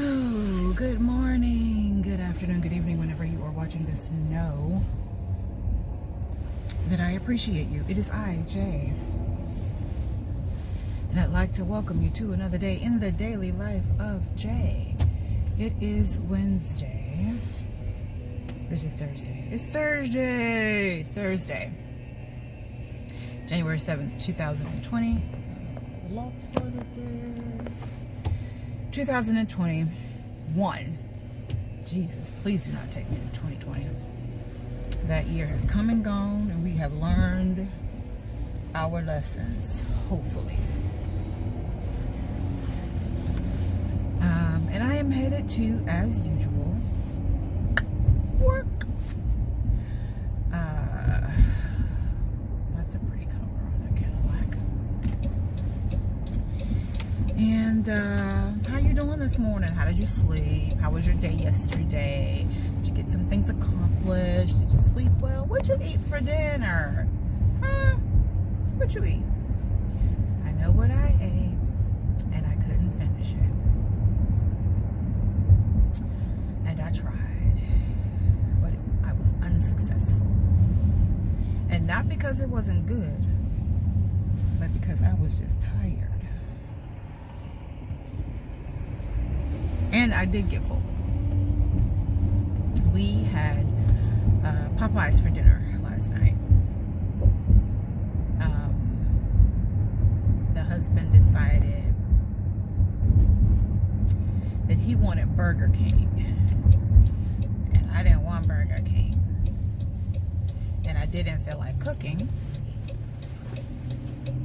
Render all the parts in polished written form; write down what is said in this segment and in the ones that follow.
Oh, good morning, good afternoon, good evening, whenever you are watching this. Know that I appreciate you. It is I, Jay, and I'd like to welcome you to another day in the daily life of Jay. It is Wednesday. Or is it Thursday? It's Thursday. January 7th, 2020. Lopsided there. 2021. Jesus, please do not take me to 2020. That year has come and gone, and we have learned our lessons, hopefully. And I am headed to, as usual, work. That's a pretty color on that Cadillac. And how you doing this morning? How did you sleep? How was your day yesterday? Did you get some things accomplished? Did you sleep well? What'd you eat for dinner? Huh? What'd you eat? I know what I ate, and I couldn't finish it. And I tried, but I was unsuccessful. And not because it wasn't good, but because I was just tired. And I did get full. We had Popeyes for dinner last night. The husband decided that he wanted Burger King. And I didn't want Burger King. And I didn't feel like cooking.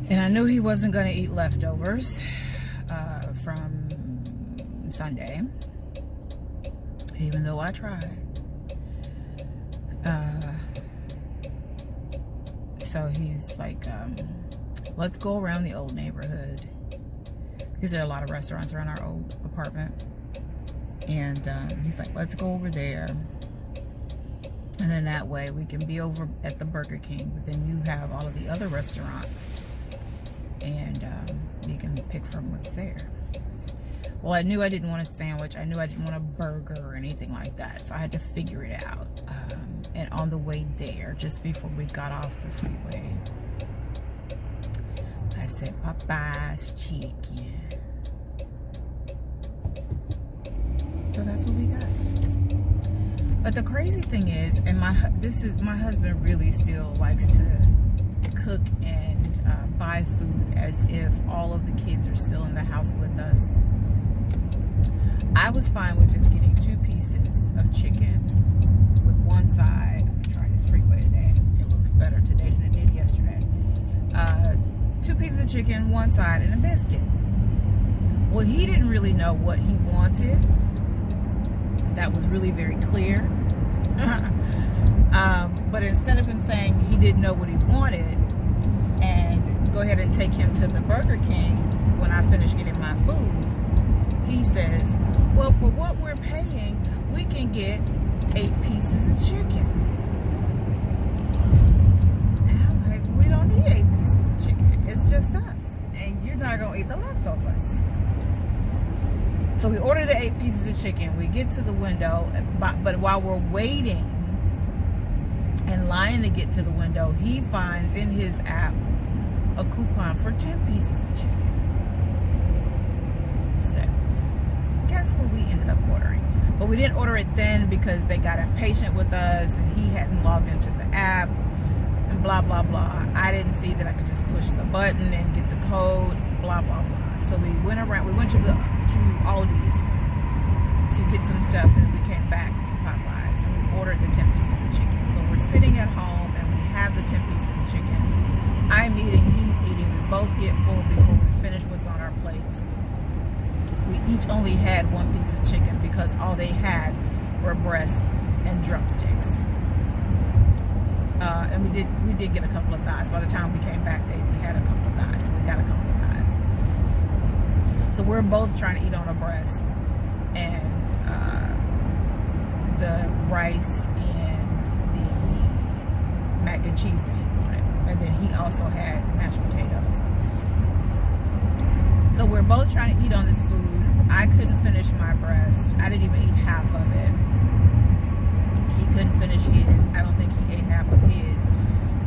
And I knew he wasn't going to eat leftovers from Sunday, even though I tried. So he's like, let's go around the old neighborhood, because there are a lot of restaurants around our old apartment. And he's like, let's go over there, and then that way we can be over at the Burger King, but then you have all of the other restaurants, and you can pick from what's there. Well, I knew I didn't want a sandwich. I knew I didn't want a burger or anything like that. So I had to figure it out. And on the way there, just before we got off the freeway, I said, Popeyes chicken. So that's what we got. But the crazy thing is, and my husband really still likes to cook and buy food as if all of the kids are still in the house with us. I was fine with just getting 2 pieces of chicken with one side. I'm trying this freeway today. It looks better today than it did yesterday. 2 pieces of chicken, one side, and a biscuit. Well, he didn't really know what he wanted. That was really very clear. But instead of him saying he didn't know what he wanted and go ahead and take him to the Burger King when I finish getting my food, he says, well, for what we're paying, we can get 8 pieces of chicken. And I'm like, we don't need 8 pieces of chicken. It's just us. And you're not going to eat the leftovers. So we order the 8 pieces of chicken. We get to the window. But while we're waiting and lying to get to the window, he finds in his app a coupon for 10 pieces of chicken. So guess what we ended up ordering? But we didn't order it then because they got impatient with us and he hadn't logged into the app and blah blah blah. I didn't see that I could just push the button and get the code, blah blah blah. So we went around, we went to Aldi's to get some stuff, and then we came back to Popeyes and we ordered the 10 pieces of chicken. So we're sitting at home and we have the 10 pieces of chicken. I'm eating, he's eating, we both get full before we finish what's on our plates. We each only had 1 piece of chicken because all they had were breasts and drumsticks. And we did get a couple of thighs. By the time we came back, they had a couple of thighs, so we got a couple of thighs. So we're both trying to eat on a breast and the rice and the mac and cheese that he wanted. And then he also had mashed potatoes. So we're both trying to eat on this food. I couldn't finish my breast. I didn't even eat half of it. He couldn't finish his. I don't think he ate half of his.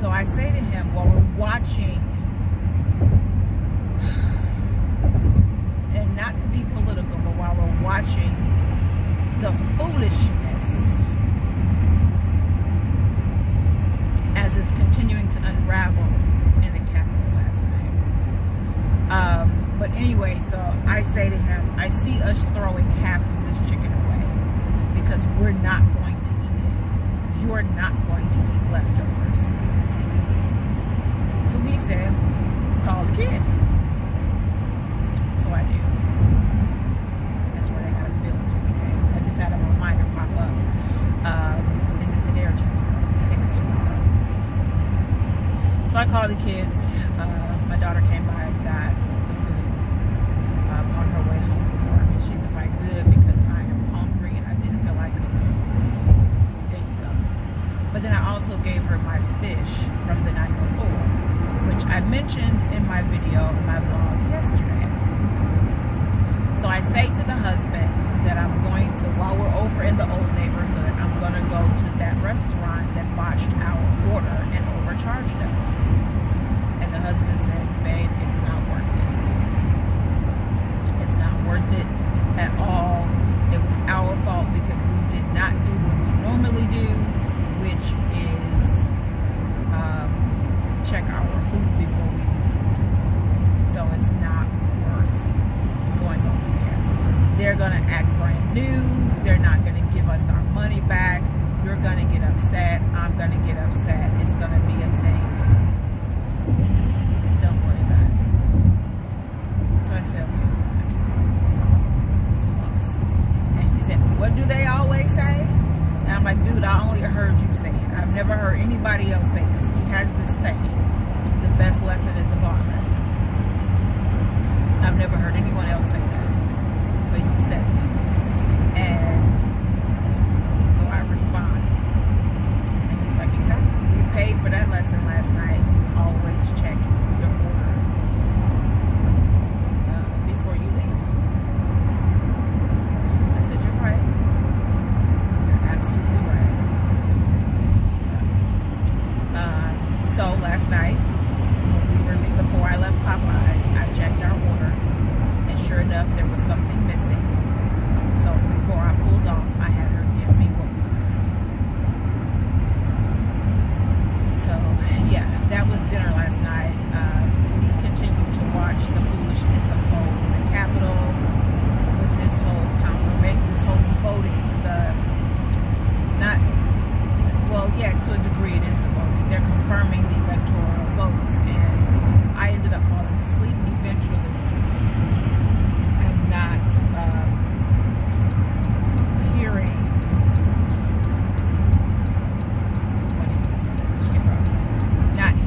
So I say to him, while we're watching, and not to be political, but while we're watching the foolishness as it's continuing to unravel in the Capitol last night. But anyway, so I say to him, I see us throwing half of this chicken away because we're not going to eat it. You're not going to eat leftovers. So he said, call the kids. So I do. That's where I got a bill due today. I just had a reminder pop up. Is it today or tomorrow? I think it's tomorrow. So I called the kids. My daughter came by and got the food on her way home from work. And she was like, good, because I am hungry and I didn't feel like cooking. There you go. But then I also gave her my fish from the night before, which I mentioned in my video, in my vlog yesterday. So I say to the husband that I'm going to, while we're over in the old neighborhood, I'm going to go to that restaurant that botched our order and overcharged us. And the husband says, babe, it's not worth it. It's not worth it at all. It was our fault because we did not do what we normally do, which is check our food before we leave. So it's not worth going over there. They're going to act brand new. They're not going to give us our money back. You're going to get upset. I'm going to get upset. It's going to be a thing. Don't worry about it. So I said, okay, fine. It's a loss. And he said, what do they always say? And I'm like, dude, I only heard you say it. I've never heard anybody else say this. He has this saying, the best lesson is the bar lesson. I've never heard anyone else say that, but he says it. And so I respond. And he's like, exactly. We paid for that lesson last night. You always check your order before you leave. I said, you're right. You're absolutely right. So last night, before I left Popeyes, I checked our order, and sure enough, there was something missing. So before I pulled off, I had her give me what was missing. So yeah, that was dinner last night. We continued to watch the foolishness unfold in the Capitol with this whole voting. To a degree, it is the voting. They're confirming the electoral votes, and I ended up falling asleep eventually and not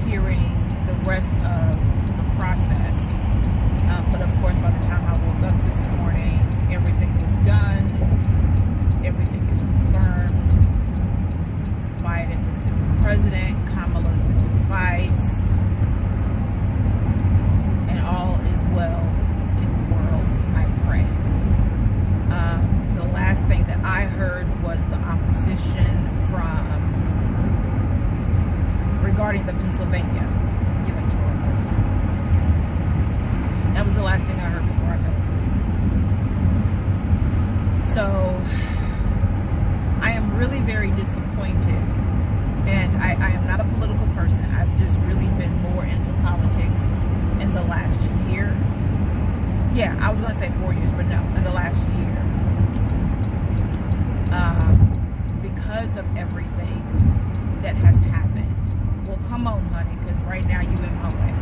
hearing the rest of the process. But of course, by the time I woke up this morning, everything was done. Everything is confirmed. Biden is the new president. Kamala's the new vice. And all is well in the world, I pray. The last thing that I heard was the opposition regarding the Pennsylvania electoral votes. That was the last thing I heard before I fell asleep. So I am really very disappointed, and I am not a political person. I've just really been more into politics in the last year. Yeah, I was going to say 4 years, but no, in the last year. Because of everything that has happened. Well, come on, honey, because right now you in my way.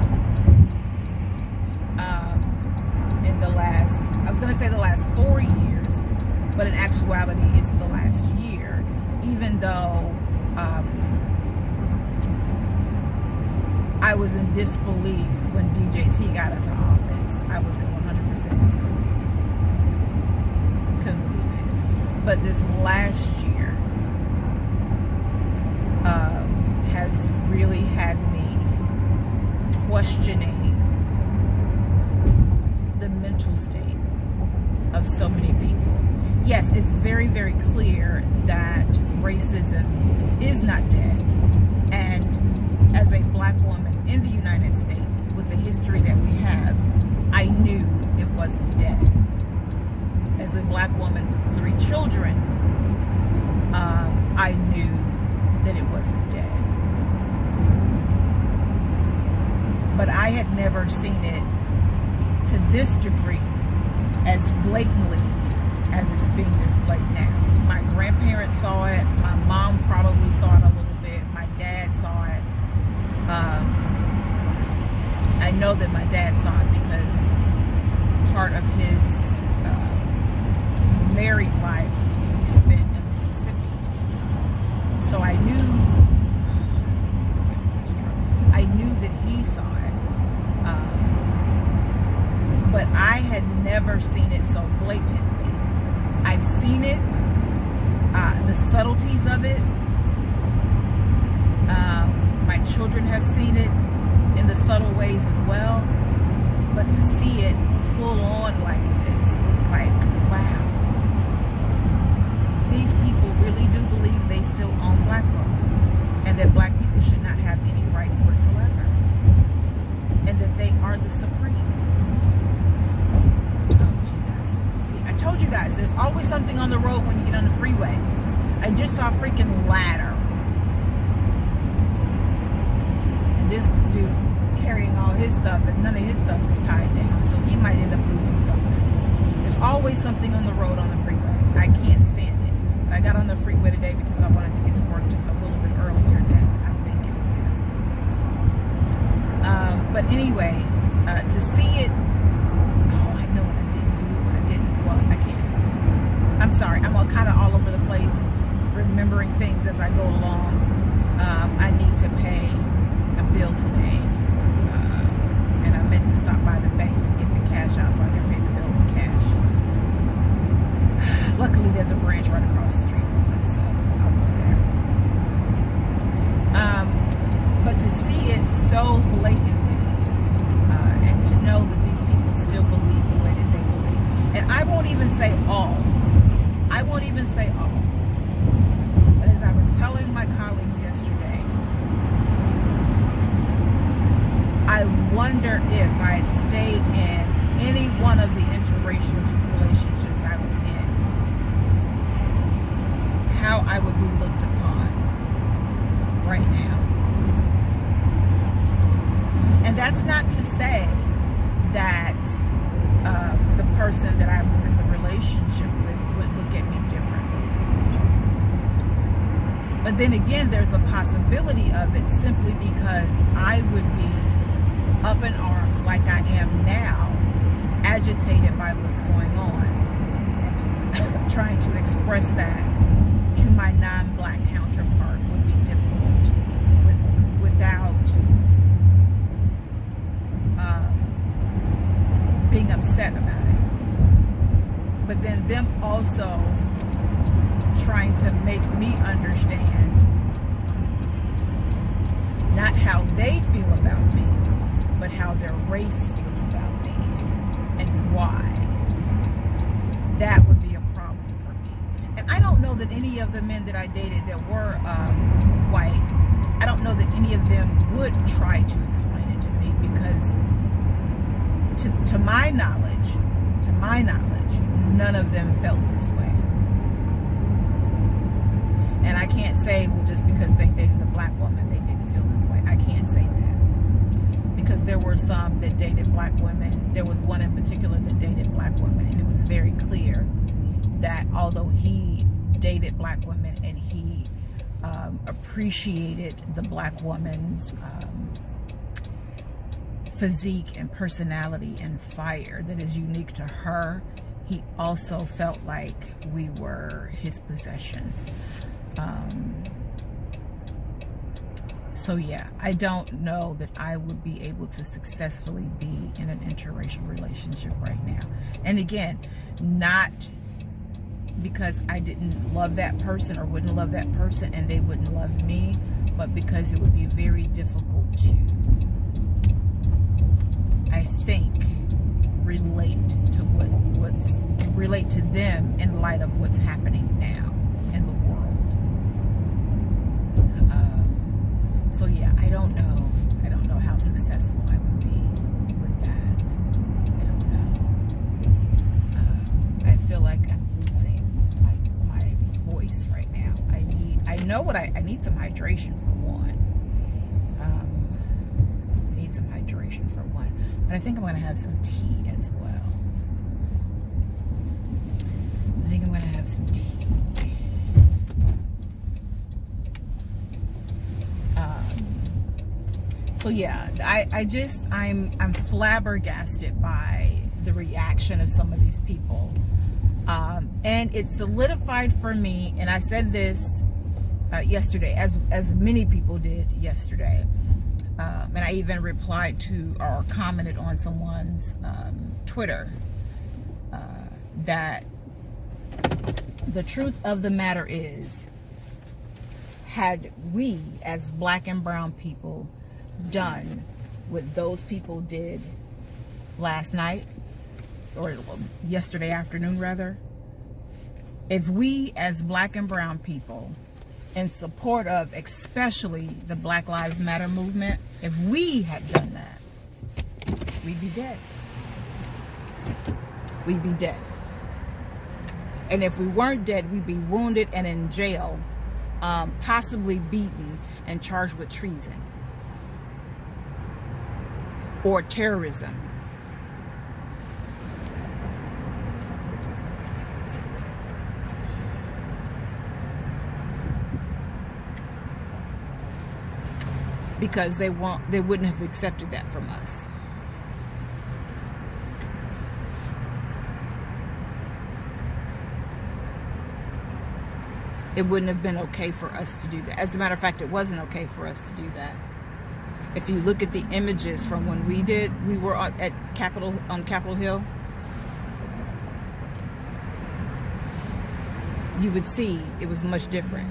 In the last, I was going to say the last 4 years, but in actuality, it's the last year. Even though I was in disbelief when DJT got into office. I was in 100% disbelief. Couldn't believe it. But this last year has really had me questioning the mental state of so many people. Yes, it's very, very clear that racism is not dead. And as a black woman in the United States, with the history that we have, I knew it wasn't dead. As a black woman with 3 children, I knew that it wasn't dead. But I had never seen it to this degree, as blatantly as it's being displayed now. My grandparents saw it. My mom probably saw it a little bit. My dad saw it. I know that my dad saw it because part of his married life he spent in Mississippi. So I knew that he saw it. But I had never seen it so blatantly. I've seen it, the subtleties of it. My children have seen it in the subtle ways as well. But to see it full on like this, it's like, wow. These people really do believe they still own black folk, and that black people should not have any rights whatsoever, and that they are the supreme. Oh, Jesus. See, I told you guys, there's always something on the road when you get on the freeway. I just saw a freaking ladder. And this dude's carrying all his stuff, and none of his stuff is tied down, so he might end up losing something. There's always something on the road on the freeway. I can't stand it. But I got on the freeway today because I wanted to get to work just a little bit earlier than I've been getting there. But anyway, to see it, oh, I know what I didn't do. I can't. I'm sorry. I'm kind of all over the place, remembering things as I go along. I need to pay a bill today. And I meant to stop by the bank to get the cash out so I can pay the bill in cash. Luckily, there's a branch right across the street from us, so I'll go there. But to see it so blatantly, and to know that these people still believe the way that they believe, and I won't even say all. But as I was telling my colleagues yesterday, I wonder if I had stayed in any one of the interracial relationships I was in, how I would be looked upon right now. And that's not to say that the person that I was in the relationship with would look at me differently. But then again, there's a possibility of it simply because I would be up in arms like I am now, agitated by what's going on, and trying to express that to my non-black counterpart would be difficult without being upset about it. But then them also trying to make me understand not how they feel about me, but how their race feels about me and why. That would be a problem for me. And I don't know that any of the men that I dated that were white, I don't know that any of them would try to explain it to me, because to my knowledge, none of them felt this way. And I can't say, well, just because they dated a black woman, they didn't feel this way. I can't say that. Because there were some that dated black women. There was one in particular that dated black women, and it was very clear that although he dated black women and he appreciated the black woman's physique and personality and fire that is unique to her, he also felt like we were his possession. So yeah, I don't know that I would be able to successfully be in an interracial relationship right now. And again, not because I didn't love that person or wouldn't love that person and they wouldn't love me, but because it would be very difficult to, I think, relate to what's really relate to them in light of what's happening now in the world. So yeah, I don't know how successful I would be with that. I don't know. I feel like I'm losing my voice right now. I need some hydration for one. But I think I'm going to have some tea as well. So yeah, I'm flabbergasted by the reaction of some of these people. And it solidified for me, and I said this yesterday, as many people did yesterday. And I even replied to or commented on someone's Twitter that the truth of the matter is, had we as black and brown people done what those people did last night, or yesterday afternoon rather, if we as black and brown people, in support of especially the Black Lives Matter movement, if we had done that, we'd be dead. We'd be dead. And if we weren't dead, we'd be wounded and in jail, possibly beaten and charged with treason or terrorism. Because they wouldn't have accepted that from us. It wouldn't have been okay for us to do that. As a matter of fact, it wasn't okay for us to do that. If you look at the images from when we were on Capitol Hill, you would see it was much different.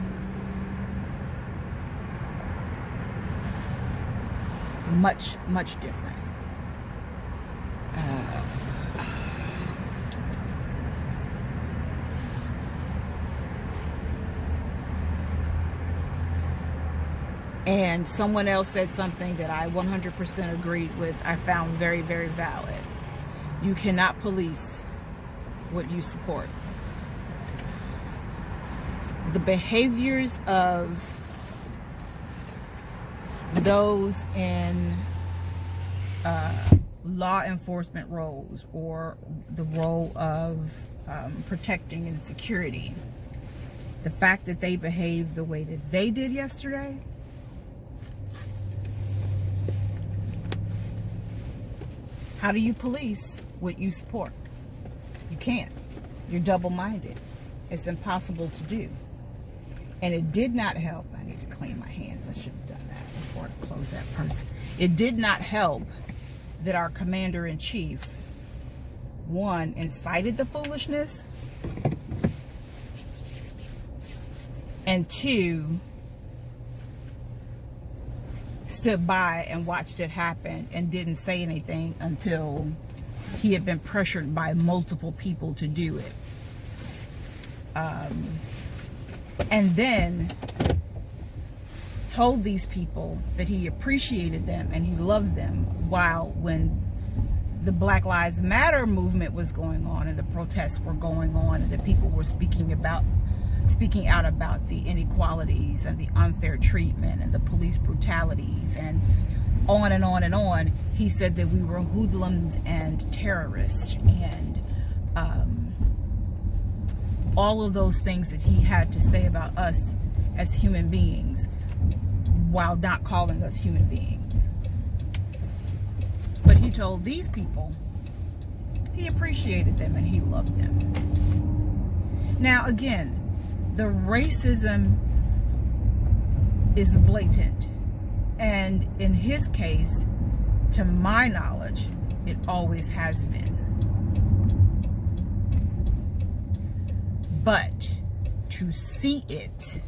Much different. And someone else said something that I 100% agreed with. I found very, very valid. You cannot police what you support. The behaviors of those in law enforcement roles, or the role of protecting and security, the fact that they behaved the way that they did yesterday, how do you police what you support? You can't. You're double-minded. It's impossible to do. And it did not help. I need to clean my hands. I should have done that before I close that purse. It did not help that our commander-in-chief, one, incited the foolishness, and two, stood by and watched it happen and didn't say anything until he had been pressured by multiple people to do it. And then told these people that he appreciated them and he loved them, while when the Black Lives Matter movement was going on and the protests were going on and the people were speaking out about the inequalities and the unfair treatment and the police brutalities and on and on and on, he said that we were hoodlums and terrorists and all of those things that he had to say about us as human beings, while not calling us human beings. But he told these people he appreciated them and he loved them. Now again, the racism is blatant, and in his case, to my knowledge, it always has been. But to see it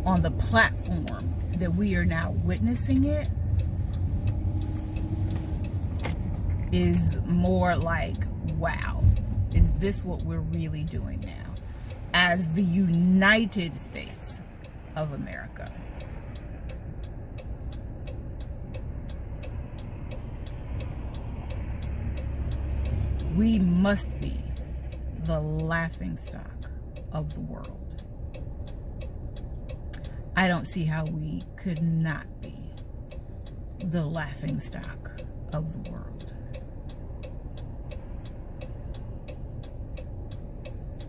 on the platform that we are now witnessing it is more like, wow. Is this what we're really doing now as the United States of America? We must be the laughingstock of the world. I don't see how we could not be the laughingstock of the world.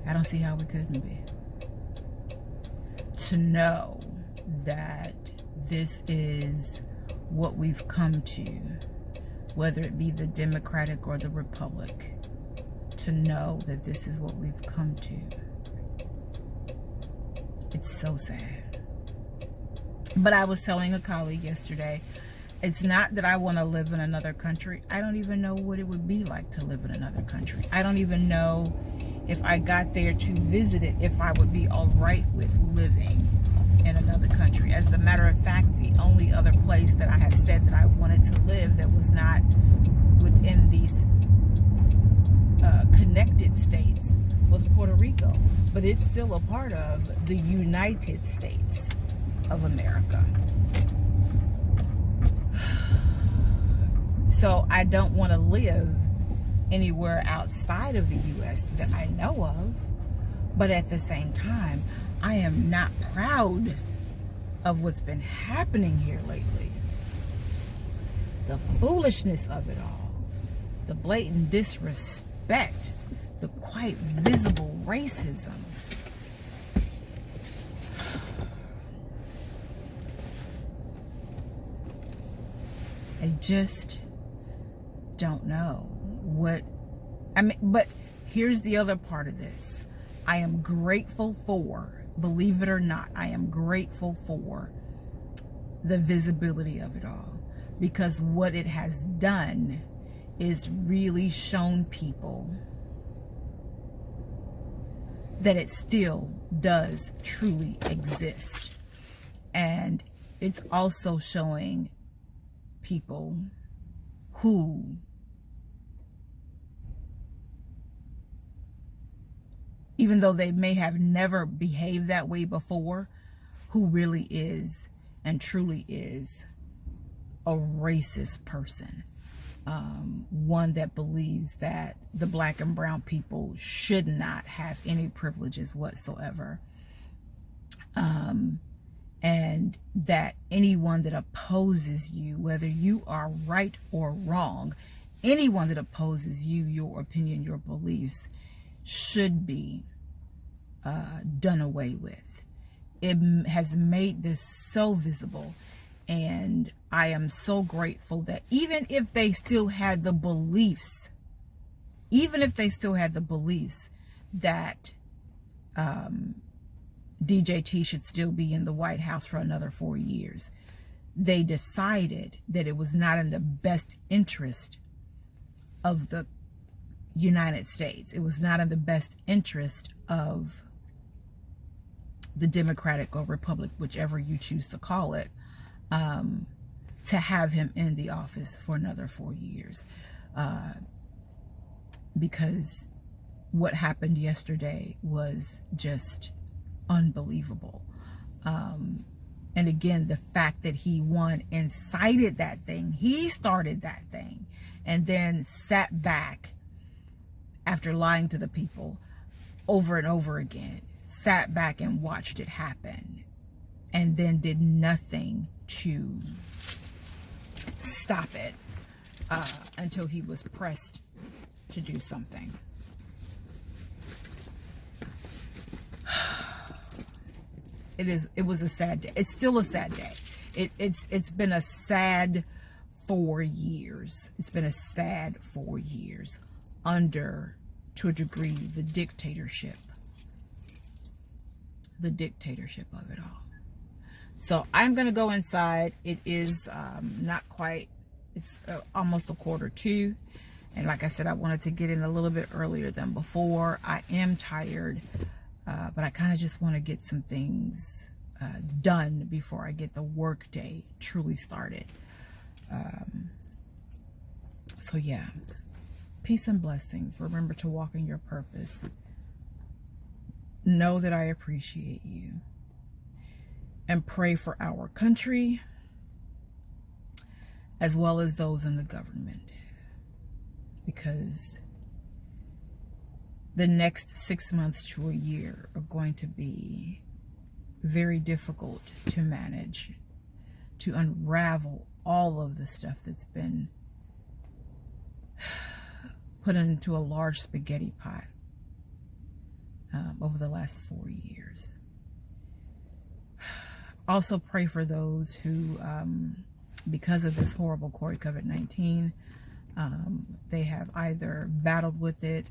I don't see how we couldn't be. To know that this is what we've come to, whether it be the Democratic or the Republic, to know that this is what we've come to. It's so sad. But I was telling a colleague yesterday, it's not that I want to live in another country. I don't even know what it would be like to live in another country. I don't even know if I got there to visit it, if I would be all right with living in another country. As a matter of fact, the only other place that I have said that I wanted to live that was not within these connected states was Puerto Rico. But it's still a part of the United States of America. So I don't want to live anywhere outside of the U.S. that I know of. But at the same time, I am not proud of what's been happening here lately. The foolishness of it all. The blatant disrespect. The quite visible racism. I just don't know what I mean. But here's the other part of this. I am grateful for, believe it or not, I am grateful for the visibility of it all, because what it has done is really shown people that it still does truly exist. And it's also showing people who even though they may have never behaved that way before, who really is and truly is a racist person. One that believes that the black and brown people should not have any privileges whatsoever. And that anyone that opposes you, whether you are right or wrong, anyone that opposes you, your opinion, your beliefs, should be done away with. It has made this so visible, and I am so grateful that even if they still had the beliefs, that DJT should still be in the White House for another 4 years, they decided that it was not in the best interest of the United States. It was not in the best interest of the Democratic or Republic, whichever you choose to call it, to have him in the office for another 4 years. Because what happened yesterday was just unbelievable. And again, the fact that he won, incited that thing, he started that thing, and then sat back after lying to the people over and over again, sat back and watched it happen, and then did nothing to stop it until he was pressed to do something. It was a sad day. It's still a sad day. It's been a sad 4 years. It's been a sad 4 years under, to a degree, the dictatorship of it all. So I'm gonna go inside. It is not quite, it's almost 1:45, and like I said, I wanted to get in a little bit earlier than before. I am tired, but I kind of just want to get some things done before I get the work day truly started. So yeah, Peace and blessings. Remember to walk in your purpose. Know that I appreciate you. And pray for our country, as well as those in the government. Because the next 6 months to a year are going to be very difficult to manage, to unravel all of the stuff that's been put into a large spaghetti pot over the last 4 years. Also pray for those who, because of this horrible COVID-19, they have either battled with it,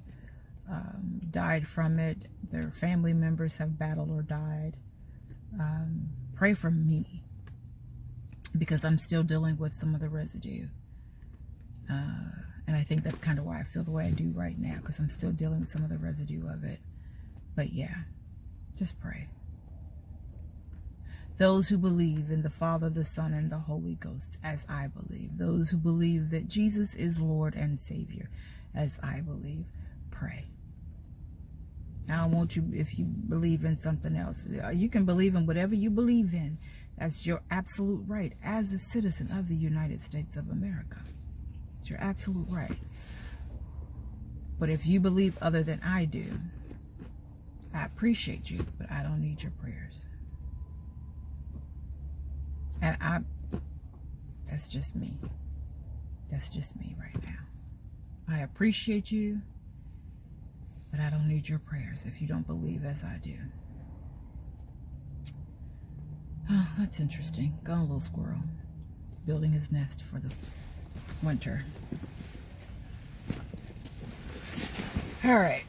died from it, their family members have battled or died. Pray for me, because I'm still dealing with some of the residue. And I think that's kind of why I feel the way I do right now, because I'm still dealing with some of the residue of it. But yeah, just pray. Those who believe in the Father, the Son, and the Holy Ghost, as I believe. Those who believe that Jesus is Lord and Savior, as I believe. Pray. Now, I want you, if you believe in something else, you can believe in whatever you believe in. That's your absolute right as a citizen of the United States of America. It's your absolute right. But if you believe other than I do, I appreciate you, but I don't need your prayers. And that's just me. That's just me right now. I appreciate you, but I don't need your prayers if you don't believe as I do. Oh, that's interesting. Gone little squirrel. He's building his nest for the winter. All right.